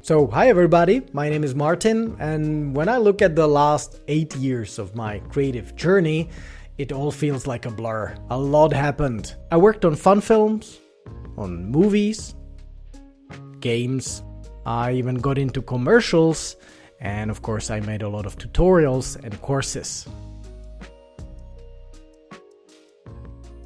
So, hi everybody, my name is Martin, and when I look at the last 8 years of my creative journey, it all feels like a blur. A lot happened. I worked on fun films, on movies, games, I even got into commercials, and of course I made a lot of tutorials and courses.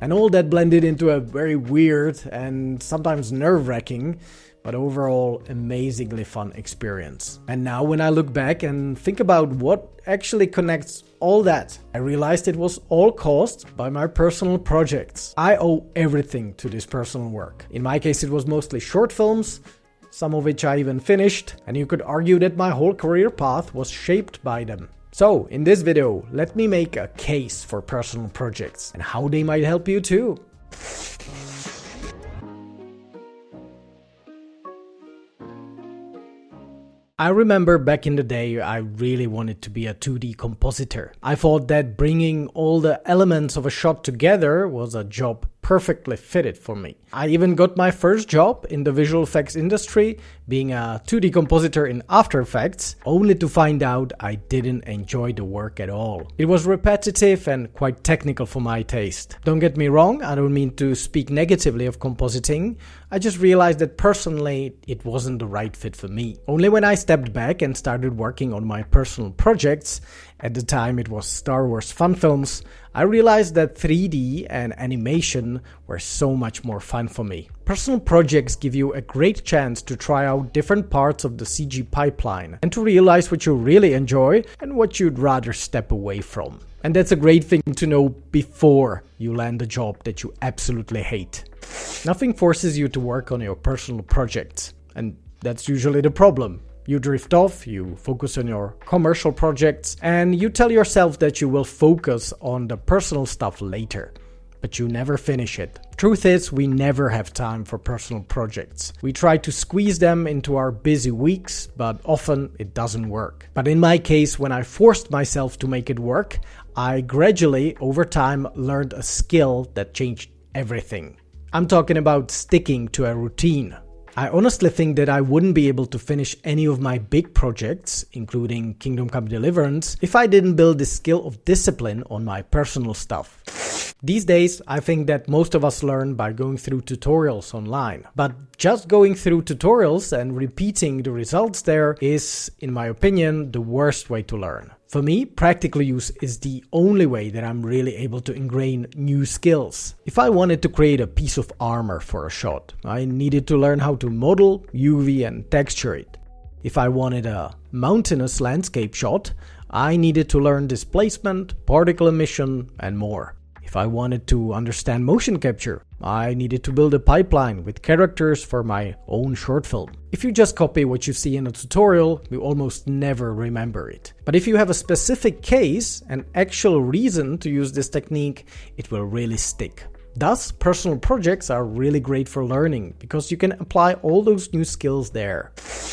And all that blended into a very weird and sometimes nerve-wracking, but overall amazingly fun experience. And now when I look back and think about what actually connects all that, I realized it was all caused by my personal projects. I owe everything to this personal work. In my case it was mostly short films, some of which I even finished, and you could argue that my whole career path was shaped by them. So, in this video, let me make a case for personal projects and how they might help you too. I remember back in the day I really wanted to be a 2D compositor. I thought that bringing all the elements of a shot together was a job perfectly fitted for me. I even got my first job in the visual effects industry, being a 2D compositor in After Effects, only to find out I didn't enjoy the work at all. It was repetitive and quite technical for my taste. Don't get me wrong, I don't mean to speak negatively of compositing, I just realized that personally it wasn't the right fit for me. Only when I stepped back and started working on my personal projects, at the time it was Star Wars fun films, I realized that 3D and animation were so much more fun for me. Personal projects give you a great chance to try out different parts of the CG pipeline and to realize what you really enjoy and what you'd rather step away from. And that's a great thing to know before you land a job that you absolutely hate. Nothing forces you to work on your personal projects, and that's usually the problem. You drift off, you focus on your commercial projects, and you tell yourself that you will focus on the personal stuff later. But you never finish it. Truth is, we never have time for personal projects. We try to squeeze them into our busy weeks, but often it doesn't work. But in my case, when I forced myself to make it work, I gradually, over time, learned a skill that changed everything. I'm talking about sticking to a routine. I honestly think that I wouldn't be able to finish any of my big projects, including Kingdom Come Deliverance, if I didn't build the skill of discipline on my personal stuff. These days, I think that most of us learn by going through tutorials online. But just going through tutorials and repeating the results there is, in my opinion, the worst way to learn. For me, practical use is the only way that I'm really able to ingrain new skills. If I wanted to create a piece of armor for a shot, I needed to learn how to model, UV and texture it. If I wanted a mountainous landscape shot, I needed to learn displacement, particle emission and more. If I wanted to understand motion capture, I needed to build a pipeline with characters for my own short film. If you just copy what you see in a tutorial, you almost never remember it. But if you have a specific case, an actual reason to use this technique, it will really stick. Thus, personal projects are really great for learning, because you can apply all those new skills there.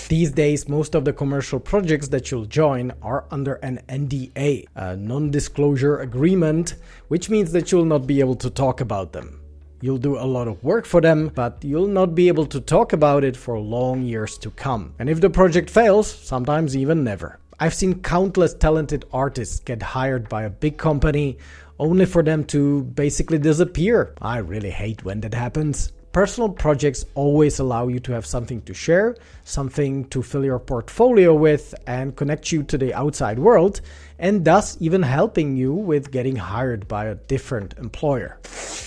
These days, most of the commercial projects that you'll join are under an NDA, a non-disclosure agreement, which means that you'll not be able to talk about them. You'll do a lot of work for them, but you'll not be able to talk about it for long years to come. And if the project fails, sometimes even never. I've seen countless talented artists get hired by a big company only for them to basically disappear. I really hate when that happens. Personal projects always allow you to have something to share, something to fill your portfolio with and connect you to the outside world, and thus even helping you with getting hired by a different employer.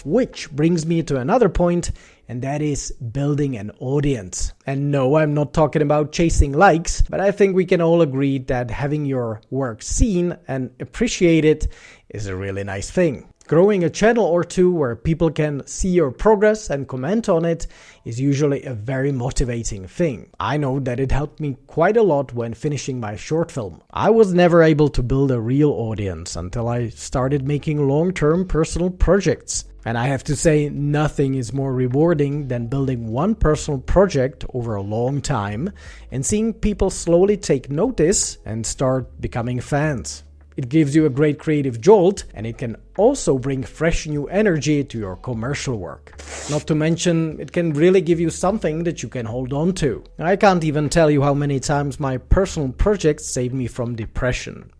Which brings me to another point, and that is building an audience. And no, I'm not talking about chasing likes, but I think we can all agree that having your work seen and appreciated is a really nice thing. Growing a channel or two where people can see your progress and comment on it is usually a very motivating thing. I know that it helped me quite a lot when finishing my short film. I was never able to build a real audience until I started making long-term personal projects. And I have to say, nothing is more rewarding than building one personal project over a long time and seeing people slowly take notice and start becoming fans. It gives you a great creative jolt, and it can also bring fresh new energy to your commercial work. Not to mention, it can really give you something that you can hold on to. I can't even tell you how many times my personal projects saved me from depression.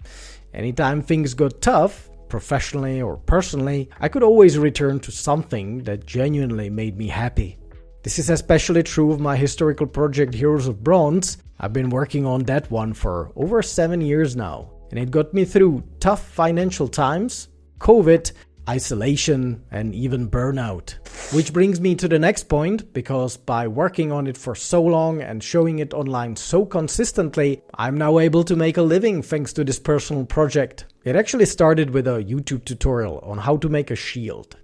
Anytime things got tough, professionally or personally, I could always return to something that genuinely made me happy. This is especially true of my historical project Heroes of Bronze. I've been working on that one for over 7 years now, and it got me through tough financial times, COVID, isolation, and even burnout. Which brings me to the next point, because by working on it for so long and showing it online so consistently, I'm now able to make a living thanks to this personal project. It actually started with a YouTube tutorial on how to make a shield.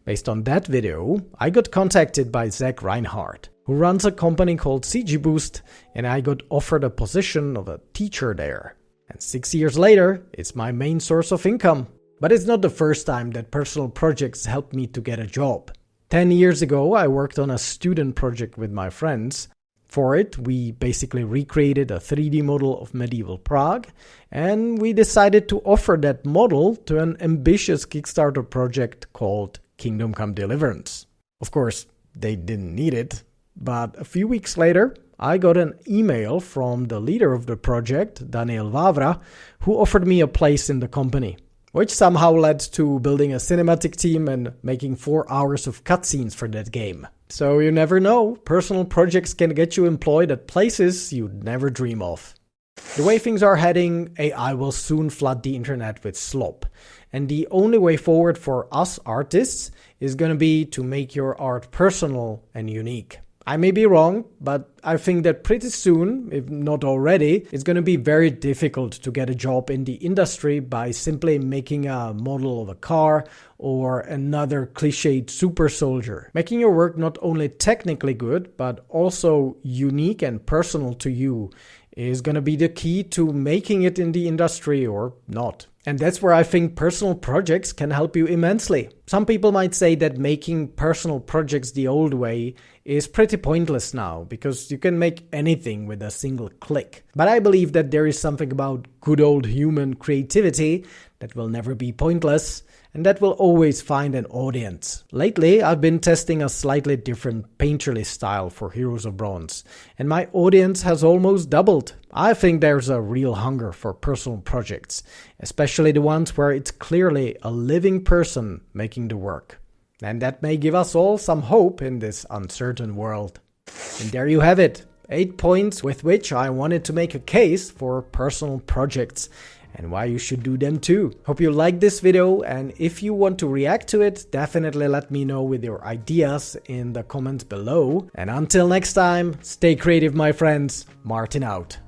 Based on that video, I got contacted by Zach Reinhardt, who runs a company called CG Boost, and I got offered a position of a teacher there. And 6 years later, it's my main source of income. But it's not the first time that personal projects helped me to get a job. 10 years ago, I worked on a student project with my friends. For it, we basically recreated a 3D model of medieval Prague, and we decided to offer that model to an ambitious Kickstarter project called Kingdom Come Deliverance. Of course, they didn't need it, but a few weeks later, I got an email from the leader of the project, Daniel Vavra, who offered me a place in the company, which somehow led to building a cinematic team and making 4 hours of cutscenes for that game. So you never know, personal projects can get you employed at places you'd never dream of. The way things are heading, AI will soon flood the internet with slop. And the only way forward for us artists is gonna be to make your art personal and unique. I may be wrong, but I think that pretty soon, if not already, it's gonna be very difficult to get a job in the industry by simply making a model of a car or another cliched super soldier. Making your work not only technically good, but also unique and personal to you is gonna be the key to making it in the industry or not. And that's where I think personal projects can help you immensely. Some people might say that making personal projects the old way is pretty pointless now, because you can make anything with a single click. But I believe that there is something about good old human creativity that will never be pointless, and that will always find an audience. Lately, I've been testing a slightly different painterly style for Heroes of Bronze, and my audience has almost doubled. I think there's a real hunger for personal projects, especially the ones where it's clearly a living person making the work. And that may give us all some hope in this uncertain world. And there you have it, 8 points with which I wanted to make a case for personal projects, and why you should do them too. Hope you liked this video, and if you want to react to it, definitely let me know with your ideas in the comments below. And until next time, stay creative my friends, Martin out.